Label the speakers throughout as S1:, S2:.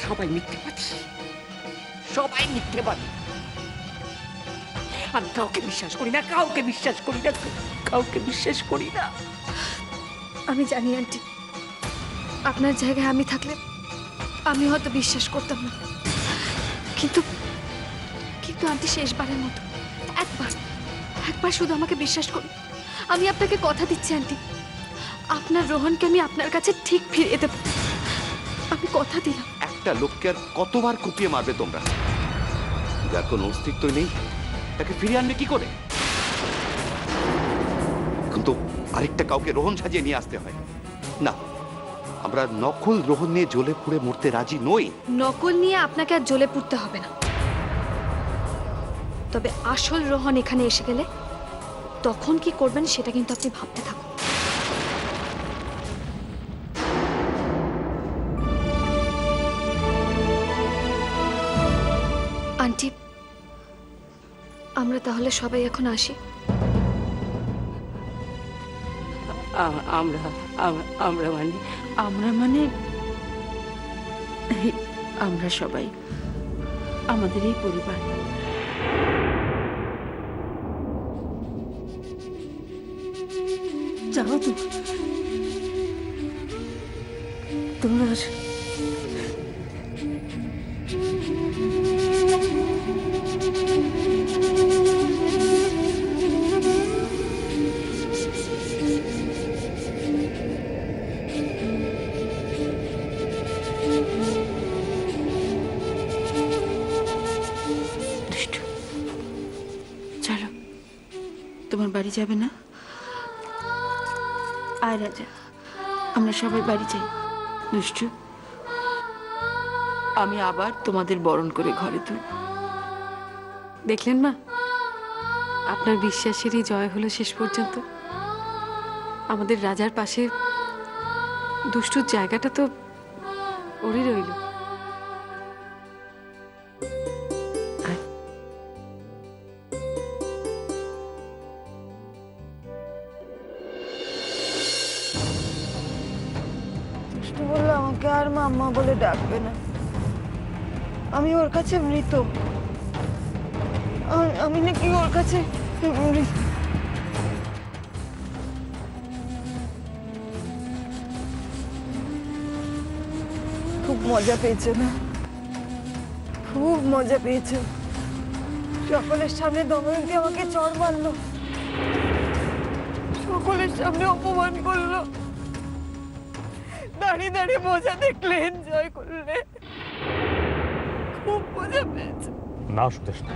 S1: সবাই মিথ্যেবাদী, সবাই মিথ্যেবাদী। আমি কাউকে বিশ্বাস করি না, কাউকে বিশ্বাস করি না, কাউকে বিশ্বাস করি না।
S2: আমি জানি আন্টি, আপনার জায়গায় আমি থাকলে আমি হয়তো বিশ্বাস করতাম না, কিন্তু কিন্তু আন্টি শেষবারের মতো একবার শুধু আমাকে বিশ্বাস করুন। আমি আপনাকে কথা দিচ্ছি আন্টি, আপনার রোহনকে আমি আপনার কাছে ঠিক ফিরিয়ে দেব। আমি কথা দিলাম।
S3: একটা লোককে আর কতবার কুপিয়ে মারবে তোমরা? যার কোনো অস্তিত্ব নেই তাকে ফিরিয়ে আনবে কি করে? কিন্তু আরেকটা কাউকে রোহন সাজিয়ে নিয়ে আসতে হয় না। আমরা নকল রোহন নিয়ে জ্বলে পুড়ে মরতে রাজি নই।
S2: নকল নিয়ে আপনাকে আর জ্বলে পুড়তে হবে না, তবে আসল রোহন এখানে এসে গেলে তখন কি করবেন সেটা কিন্তু আপনি ভাবতে থাকুন। আন্টি, আমরা তাহলে সবাই এখন আসি।
S1: আমরা আমরা মানে আমরা মানে আমরা সবাই আমাদের এই পরিবার। যাও তো তোমরা। চলো, তোমার বাড়ি যাবে না? আয় রাজা, আমরা সবাই বাড়ি যাই। দুষ্টু, আমি আবার তোমাদের বরণ করে ঘরে তুলব।
S4: দেখলেন মা, আপনার বিশ্বাসেরই জয় হলো শেষ পর্যন্ত। আমাদের রাজার পাশে দুষ্টুর জায়গাটা তো ওরই রইল।
S5: দুষ্টু বললো আমাকে আর মাম্মা বলে ডাকবে না, আমি ওর কাছে মৃত। আমি নাকি ওর কাছে মৃত। খুব মজা পেয়েছো না? খুব মজা পেয়েছো? সকলের সামনে দময়ন্তী আমাকে চড় মারলো, সকলের সামনে অপমান করলো, দাঁড়িয়ে দাঁড়িয়ে মজা দেখলে, এনজয় করলে। খুব মজা পেয়েছো?
S6: না সুদেশ না,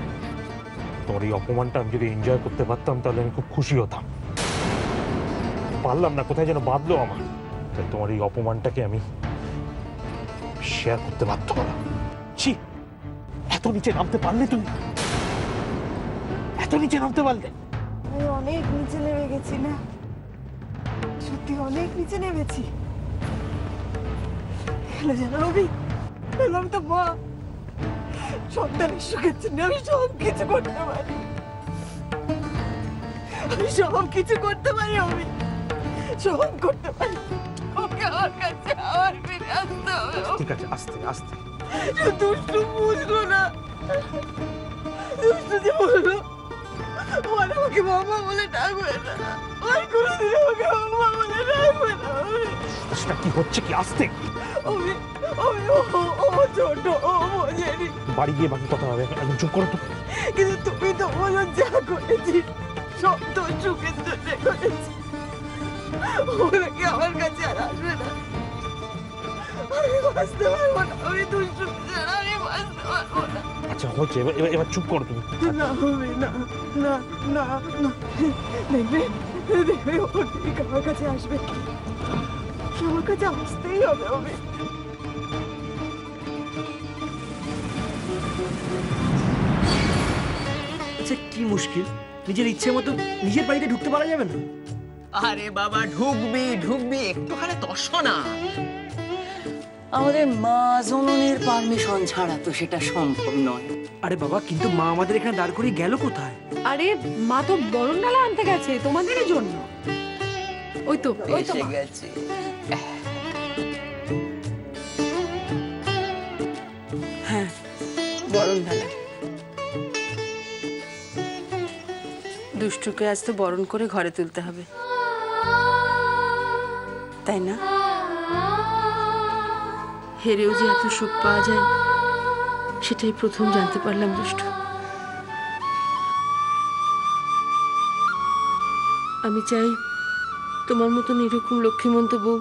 S6: তোমার এই অপমানটা আমি যদি এনজয় করতে পারতাম তাহলে আমি খুব খুশি হতাম। পারলাম না, কোথায় যেন বাঁধলো আমার। তাই তোমার এই অপমানটাকে আমি শেয়ার করতে বাধ্য হলাম। ছি, এত নিচে নামতে পারলে তুমি? এত নিচে নামতে পারলে?
S5: আমি অনেক নিচে নেমে গেছি না, সত্যি অনেক নিচে নেমেছি। জানো রবি, আমি তো মা, সন্তানের সুখের জন্য আমি সব কিছু করতে পারি, আমি সব কিছু করতে পারি, আমি সব করতে পারি। ওকে আমার কাছে আবার ফিরে আসতে হবে।
S6: ঠিক আছে, আস্তে আস্তে।
S5: দুষ্টু বুঝলো না, দুষ্টু যে বললো ওর আমাকে মামা বলে ডাকবে না, ওর কোনোদিন আমাকে মামা বলে ডাকবে না।
S6: সেটা কি হচ্ছে কি? আস্তে।
S5: ও ছোট, ও বোঝেনি।
S6: বাড়ি গিয়ে বাকি কথা হবে, এখন চুপ করো তো।
S5: কিন্তু তুমি তো বলো যা করেছি সব তোর সুখের জন্য করেছি, ওরা কি আমার কাছে আর আসবে না? আমি বাঁচতে পারবো না, আমি দুষ্টু ছাড়া আমি বাঁচতে পারবো না।
S6: আচ্ছা হচ্ছে, এবার চুপ করো তুমি।
S5: না হবে না, না না না, দেখবে দেখবে ও ঠিক আমার কাছে আসবে, আমার কাছে আসতেই হবে। হবে
S7: আচ্ছা কি মুশকিল, নিজের ইচ্ছে মতো নিজের বাড়িতে ঢুকতে পারা যাবে না?
S8: আরে বাবা ঢুকবি ঢুকবি, একটুখানি তর্স না।
S1: আমাদের মা জননীর পারমিশন ছাড়া তো সেটা সম্ভব নয়।
S7: আরে বাবা, কিন্তু মা আমাদের এখানে দাঁড় করিয়ে গেল কোথায়?
S4: আরে মা তো বরণ ডালা আনতে গেছে তোমাদের জন্য। ওই তো
S8: এসে গেছে।
S4: বরণ ঢালা। দুষ্টুকে আজ তো বরণ করে ঘরে তুলতে হবে, তাই না? হেরেও যে এত সুখ পাওয়া যায় সেটাই প্রথম জানতে পারলাম দুষ্টু। আমি চাই তোমার মতন এরকম লক্ষ্মীমন্ত বউ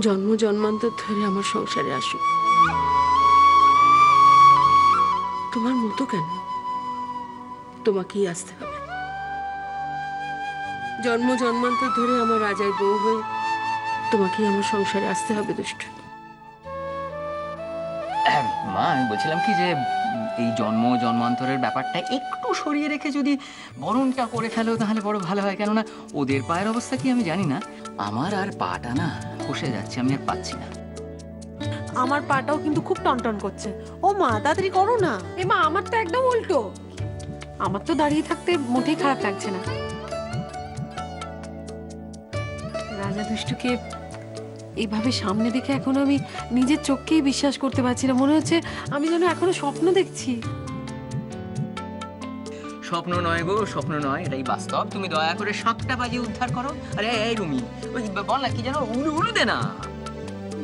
S4: জন্ম জন্মান্তর ধরে আমার সংসারে আসুক। তোমার মতো কেন, তোমাকেই আসতে হবে। জন্ম জন্মান্তর ধরে আমার রাজার বউ হয়ে তোমাকেই আমার সংসারে আসতে হবে দুষ্টু।
S9: মা, আমি বলছিলাম কি যে এই জন্ম জন্মান্তরের ব্যাপারটা একটু সরিয়ে রেখে যদি বরণটা করে ফেলো তাহলে বড় ভালো হয়। কেননা ওদের পায়ের অবস্থা কি আমি জানি না, আমার আর পাটা না খসে যাচ্ছে, আমি আর পাচ্ছি না।
S4: আমার পাটাও কিন্তু খুব টনটন করছে। ও মা, তাড়াতাড়ি করো না। এ মা, আমার তো একদম উল্টো। আমার তো দাঁড়িয়ে থাকতে মোটেই খারাপ লাগছে না। রাজা দুষ্টুকে এইভাবে সামনে দেখে এখনো আমি নিজের চোখকেই বিশ্বাস করতে পারছি না। মনে হচ্ছে আমি যেন এখনো স্বপ্ন দেখছি।
S9: স্বপ্ন নয় গো, স্বপ্ন নয়, এটাই বাস্তব। তুমি দয়া করে শাকটা বাজিয়ে উদ্ধার করো। আরে এই রুমি, ওই বল না কি যেন, উলু উলু দে না।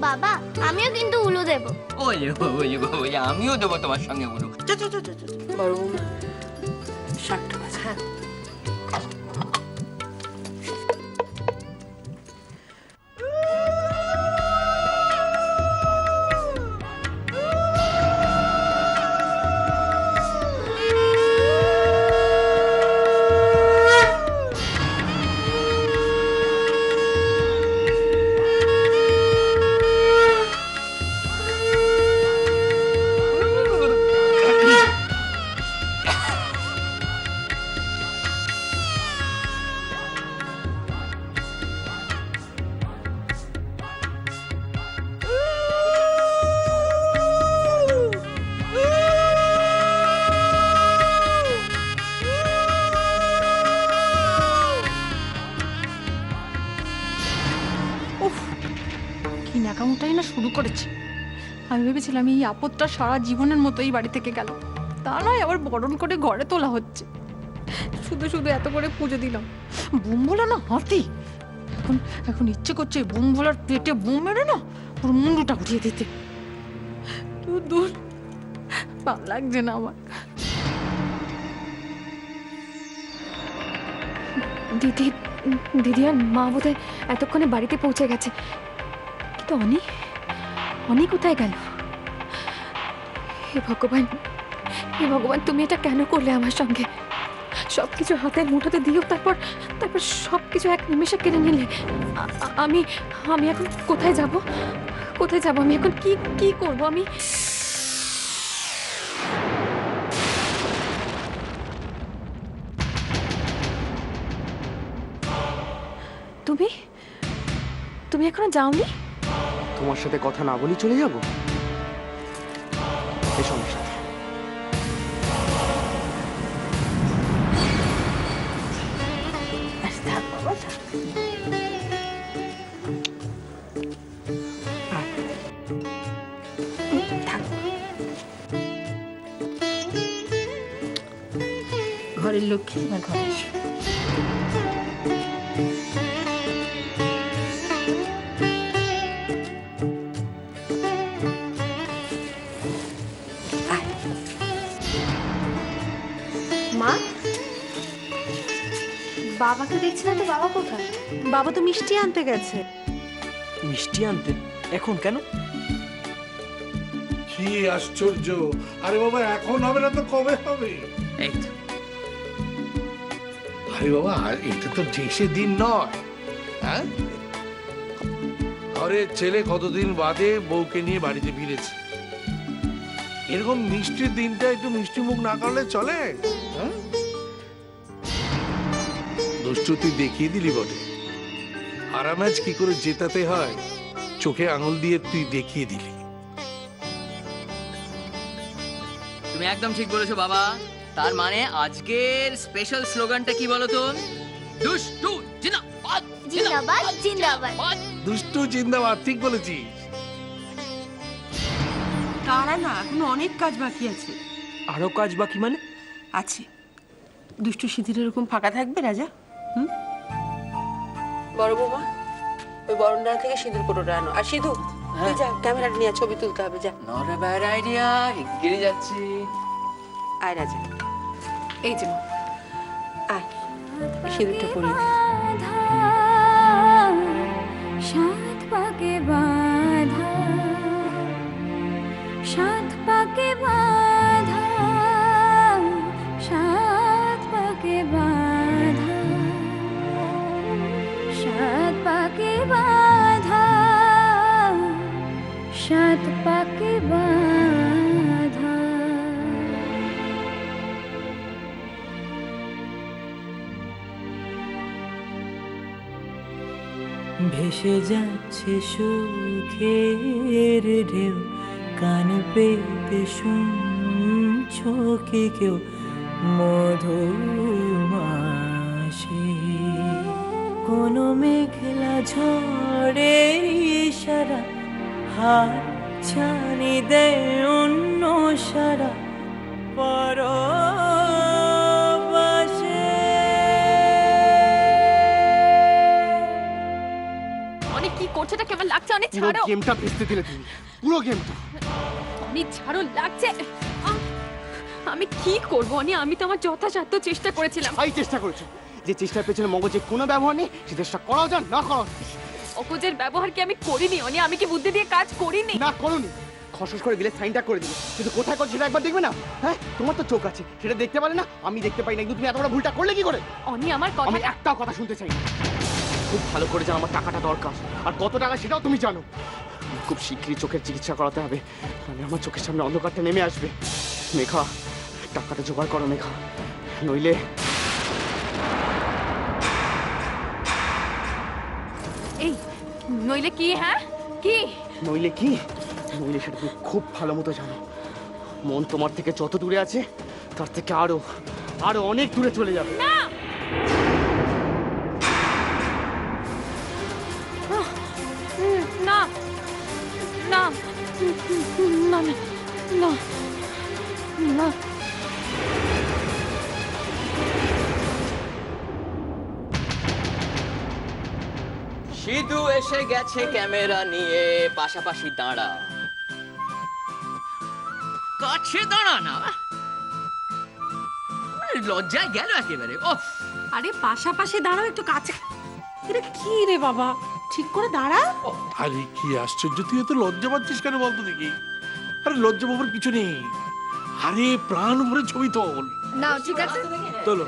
S10: বাবা, আমিও কিন্তু উলু দেব।
S9: ওই আমিও দেবো তোমার সঙ্গে উলু।
S4: বড় বৌমা, শাকটা বাজা।
S2: হ্যাঁ। কি ন্যাকামোটাই না শুরু করেছে। আমি ভেবেছিলাম এই আপদটা সারা জীবনের মতো এই বাড়ি থেকে গেল, তা নয় আবার বরণ করে ঘরে তোলা হচ্ছে। শুধু শুধু এত করে পুজো দিলাম। বুম ভোলা না হাতি, এখন এখন ইচ্ছে করছে বুম ভোলার পেটে বুম মেরে না ওর মুন্ডুটা উঠিয়ে দিতে। দূর দূর, ভালো লাগছে না আমার। দিদি দিদি আর মা বোধহয় এতক্ষণে বাড়িতে পৌঁছে গেছে, কিন্তু অনি কোথায় গেল? হে ভগবান, হে ভগবান, তুমি এটা কেন করলে আমার সঙ্গে? সবকিছু হাতের মুঠোতে দিও, তারপর সবকিছু এক নিমেষে কেড়ে নিলে। আমি আমি এখন কোথায় যাব? কোথায় যাব আমি এখন? কি করব আমি? তুমি তুমি এখনো যাওনি?
S7: তোমার সাথে কথা না বলি চলে যাবো? এসো আমার সাথে।
S4: ঘরের লক্ষ্মী আমার ঘরে এসো।
S2: মা, বাবাকে দেখছি না তো। বাবা কোথায়?
S4: বাবা তো মিষ্টি আনতে গেছে।
S7: মিষ্টি আনতে? এখন কেন?
S11: কি আশ্চর্য! আরে বাবা, এখন হবে না তো কবে হবে?
S9: এই তো।
S11: আরে বাবা, এটা তো ঠেসে দিন নয়। হ্যাঁ, ঘরের ছেলে কতদিন বাদে বউকে নিয়ে বাড়িতে ফিরেছে। এরকম মিষ্টির দিনটা একটু মিষ্টি মুখ না করলে চলে? হ্যাঁ, দুষ্টু তুই দেখিয়ে দিলি বটে। হারা ম্যাচ কি করে জেতাতে হয় চোখে আঙুল দিয়ে তুই দেখিয়ে দিলি।
S9: তুমি একদম ঠিক বলেছো বাবা। তার মানে আজকের স্পেশাল স্লোগানটা কি বলো তো? দুষ্টু জিন্দাবাদ,
S10: জিন্দাবাদ, জিন্দাবাদ।
S11: দুষ্টু জিন্দাবাদ, ঠিক বলেছিস।
S4: দাঁড়া না, এখনো অনেক কাজ বাকি আছে।
S7: আরো কাজ বাকি মানে?
S4: আছে। দুষ্টু সিঁথির এরকম ফাঁকা থাকবে রাজা? হুম? বড় বৌমা, ওই বরণডালা থেকে সিঁদুর কোটোটা আনো। আর সিধু, তুই যা, ক্যামেরাটা নিয়ে ছবি তুলতে হবে, যা।
S9: নট আ ব্যাড আইডিয়া, এগিয়ে যাচ্ছি।
S4: আয় রাজা, এই যে মা, আয় সিঁদুরটা পরিয়ে দে।
S2: সাত পাকে বাঁধা, সাত পাকে বাঁধা, সাত পাকে বাঁধা, সাত পাকে বাঁধা, সাত পাকে বাঁধা।
S5: ভেসে যাচ্ছে সুখের ঢেউ, কান পেতে শুনছো কি কেউ মধুমাসে? কোনো মেঘলা ঝড়ের ইশারা, হাত ছানি দেয় অন্য সারা পরবাসে।
S2: অনেক কি করছে, এটা কেমন লাগছে? অনেক ছাড়ো,
S7: গেমটা ভেস্তে দিলে তুমি, পুরো গেমটা।
S2: অনেক ছাড়ো, লাগছে। আমি কি করবো অনি? আমি তো আমার যথাসাধ্য চেষ্টা করেছিলাম।
S7: তাই চেষ্টা করেছো, যে চেষ্টার পেছনে মগজের কোনো ব্যবহার নেই, সে চেষ্টা করাও যান না করাও।
S2: অকুজের ব্যবহার কি আমি করিনি অনি? আমি কি বুদ্ধি দিয়ে কাজ করিনি?
S7: না করোনি, খসস করে দিলে সাইনটা করে দিলে, কিন্তু কোথায় করছো সেটা একবার দেখবে না? হ্যাঁ, তোমার তো চোখ আছে, সেটা দেখতে পারে না, আমি দেখতে পাই না, কিন্তু তুমি এত বড় ভুলটা করলে কি করে?
S2: অনি আমার কথা,
S7: আমি একটাও কথা শুনতে চাই না। খুব ভালো করে জানো আমার টাকাটা দরকার, আর কত টাকা সেটাও তুমি জানো। খুব শীঘ্রই চোখের চিকিৎসা করাতে হবে, তাহলে আমার চোখের সামনে অন্ধকারটা নেমে আসবে। মেঘা, টাকাটা জোগাড় করো মেঘা, নইলে
S2: এই নইলে কি? হ্যাঁ কি?
S7: নইলে কি? নইলে সেটা তুমি খুব ভালো মতো জানো। মন তোমার থেকে যত দূরে আছে, তার থেকে আরো আরো অনেক দূরে চলে যাবে।
S2: না, না, না, না, না, না।
S9: সিধু এসে গেছে ক্যামেরা নিয়ে, পাশাপাশি দাঁড়া। কাছে দাঁড়া না, লজ্জায় গেল একেবারে। ওফ,
S4: আরে পাশাপাশি দাঁড়াও, একটু কাছে। এটা কি রে বাবা, ঠিক করে দাঁড়া।
S11: আরে কি আশ্চর্য, তুই এত লজ্জা পাচ্ছিস কেন বলতো দেখি? আরে লজ্জা পাবার কিছু নেই, আরে প্রাণ ভরে ছবি তোল।
S2: না ঠিক আছে,
S7: চলো।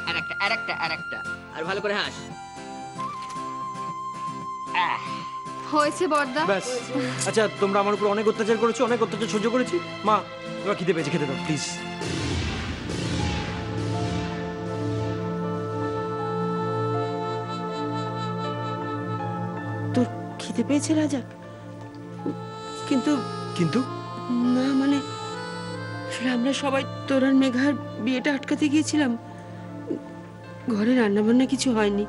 S9: আরেকটা আরেকটা আরেকটা, আর ভালো করে হাস।
S2: হয়েছে বড়দা।
S7: ব্যাস। আচ্ছা, তোমরা আমার উপর অনেক অত্যাচার করেছো, অনেক অত্যাচার সহ্য করেছি। মা, এবার খিদে পেয়েছে, খেতে দাও প্লিজ।
S4: তোর খিদে পেয়েছে রাজা? কিন্তু
S7: কিন্তু
S4: না, মানে আসলে আমরা সবাই তোর আর মেঘার বিয়েটা আটকাতে গিয়েছিলাম, ঘরে রান্না বান্না কিছু হয়নি।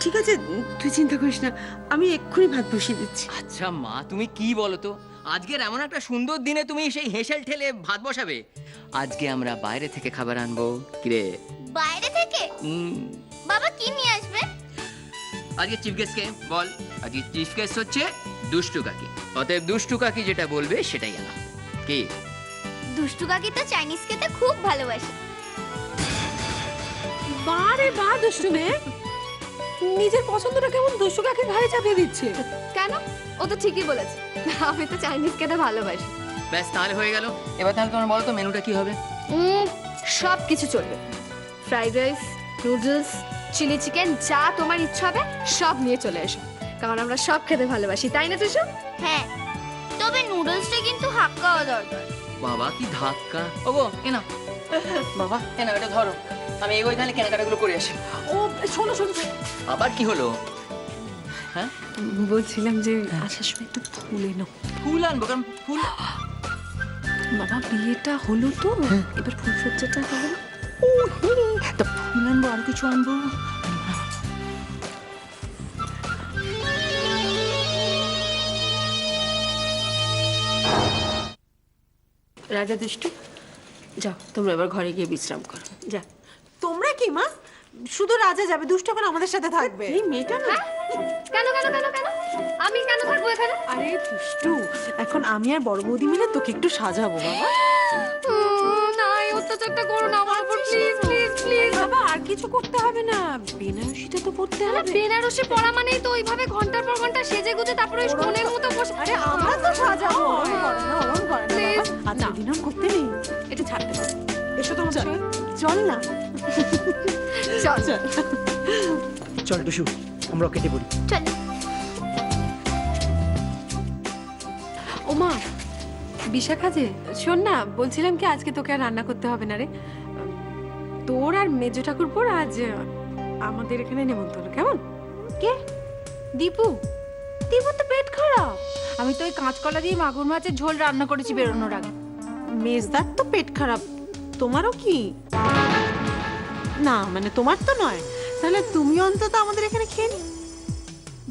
S4: ঠিক আছে, তুই চিন্তা করিস না, আমি এক্ষুনি ভাত বসিয়ে দিচ্ছি।
S9: আচ্ছা মা, তুমি কি বলো তো, আজকের এমন একটা সুন্দর দিনে তুমি সেই হেসেল ঠেলে ভাত বসাবে? আজকে আমরা বাইরে থেকে খাবার আনবো। কিরে,
S10: বাইরে থেকে? বাবা কি নিয়ে আসবে?
S9: আজকে চিফ গেস্ট কে বল? আজকে চিফ গেস্ট হচ্ছে দুষ্টু কাকি, অতএব দুষ্টু কাকি যেটা বলবে সেটাই আনা। কি?
S10: দুষ্টু কাকি তো চাইনিজ খেতে খুব ভালোবাসে।
S4: বারে বা দুষ্টু মেয়ে, নিজের পছন্দটা কেমন দুষ্টু কাকে ঘাড়ে চাপিয়ে দিচ্ছে।
S2: কেন? ও তো ঠিকই বলেছে, আমি তো চাইনিজ খেতে ভালোবাসি।
S9: ব্যাস, তাহলে হয়ে গেল। এবার তাহলে তোমার বলো তো মেনুটা কি হবে?
S2: সব কিছু চলবে, fried rice, noodles, chilli chicken, যা তোমার ইচ্ছা হবে সব নিয়ে চলে এসো, কারণ আমরা সব খেতে ভালোবাসি, তাই না তুষু?
S10: হ্যাঁ, তবে নুডলসটা কিন্তু হাফ খাওয়া দরকার।
S9: বাবা কি ধাক্কা! ওগো কেন বাবা, কেন এটা ধরো, আমি এগোই তাহলে কেনাকাটাগুলো করে আসি।
S4: ও শোনো শোনো,
S9: আবার কি হলো? হ্যাঁ,
S4: বলছিলাম যে আসার সময় একটু ফুল এনো।
S9: ফুল আনবো? কারণ ফুল
S4: বাবা বিয়েটা হলো তো, এবার ফুলসজ্জাটা হবে না?
S9: তা ফুল আনবো, আর কিছু আনবো?
S4: রাজা দুষ্টু যাও তোমরা এবার ঘরে গিয়ে বিশ্রাম করো যা।
S5: তোমরা কি মা, শুধু রাজা যাবে, দুষ্ট এখন আমাদের সাথে থাকবে?
S4: এই মেয়েটা না
S2: কেন কেন কেন কেন আমি কেন থাকবো এখানে?
S5: আরে দুষ্টু, এখন আমি আর বড় বৌদি মিলে তোকে একটু সাজাবো বাবা।
S2: না এই অত্যাচারটা করো না আমার উপর, প্লিজ প্লিজ প্লিজ।
S5: বাবা আর কিছু করতে হবে না, বেনারসিটা তো পড়তে হবে।
S2: বেনারসি পড়া মানেই তো ওইভাবে ঘন্টার পর ঘন্টা সেজে গুজে তারপরে ওই কোণের মতো বসে।
S5: আরে আমরা তো সাজাবো, ওরম করে না, ওরম করে না
S2: Please,
S5: বাবা। আচ্ছা দিনম করতে নেই,
S2: এটা ছাড়তে পারো।
S5: এসো তোমার সঙ্গে চল না।
S2: চল
S5: চল
S8: চল টুসু আমরা কেটে পড়ি।
S2: চল।
S4: ওমা বিশাখা যে শোন না, বলছিলাম কি আজকে তোকে আর রান্না করতে হবে না রে, তোর আর মেজো ঠাকুরপোর আজ আমাদের এখানে নেমন্তন্ন, কেমন?
S2: কে? দীপু? দীপুর তো পেট খারাপ। আমি তো ওই কাঁচকলা দিয়ে মাগুর মাছের ঝোল রান্না করেছি বেরোনোর আগে।
S5: মেজদার তো পেট খারাপ, তোমারও কি? না মানে তোমার তো নয়, তাহলে তুমি অন্তত আমাদের এখানে খেয়ে নি।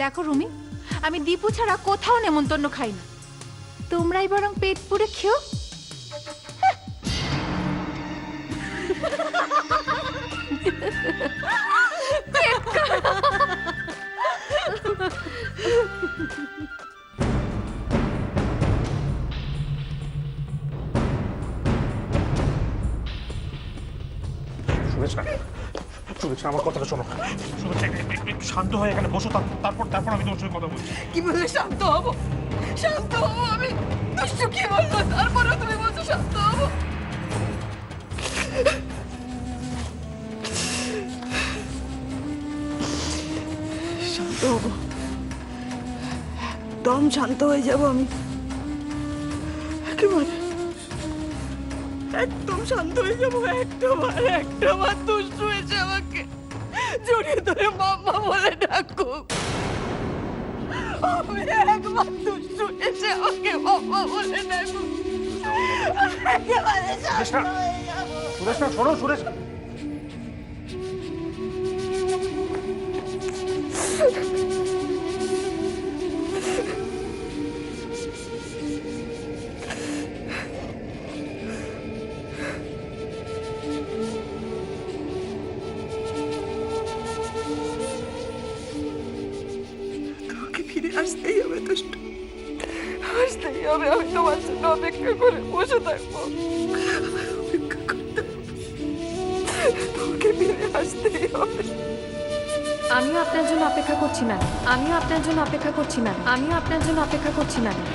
S2: দেখো রুমি, আমি দীপু ছাড়া কোথাও নেমন্তন্ন খাই না, তোমরাই বরং পেট পুরে খেও।
S6: শুনেছ শুনেছ আমার কথাটা শোনো, শুনেছ একটু শান্ত হয়ে এখানে বসো, তারপর তারপর আমি তোমার সঙ্গে কথা বলছি।
S5: কি বললে শান্ত হবো? শান্ত হবো আমি? দুষ্টু কি বললো তারপরে তুমি বলছো শান্ত হবো? শান্ত হবো, একদম শান্ত হয়ে যাবো আমি, একেবারে একদম শান্ত হয়ে যাবো। একটা বার দুষ্টু এসে আমাকে জড়িয়ে ধরে মাম্মা বলে ডাকুক, আমি একবার দুষ্টু এসে আমাকে মাম্মা বলে ডাকুক, একেবারে শান্ত হয়ে যাবো।
S6: সুরেশ না, শোনো সুরেশ,
S5: তোমাকে ফিরে আসতেই হবে দুষ্টু, আসতেই হবে। আমি তোমার জন্য অপেক্ষা করে বসে থাকবো, অপেক্ষা করতে হবে। তোমাকে ফিরে আসতেই হবে।
S2: আমিও আপনার জন্য অপেক্ষা করছি ম্যাডাম, আমিও আপনার জন্য অপেক্ষা করছি ম্যাডাম, আমিও আপনার জন্য অপেক্ষা করছি ম্যাডাম।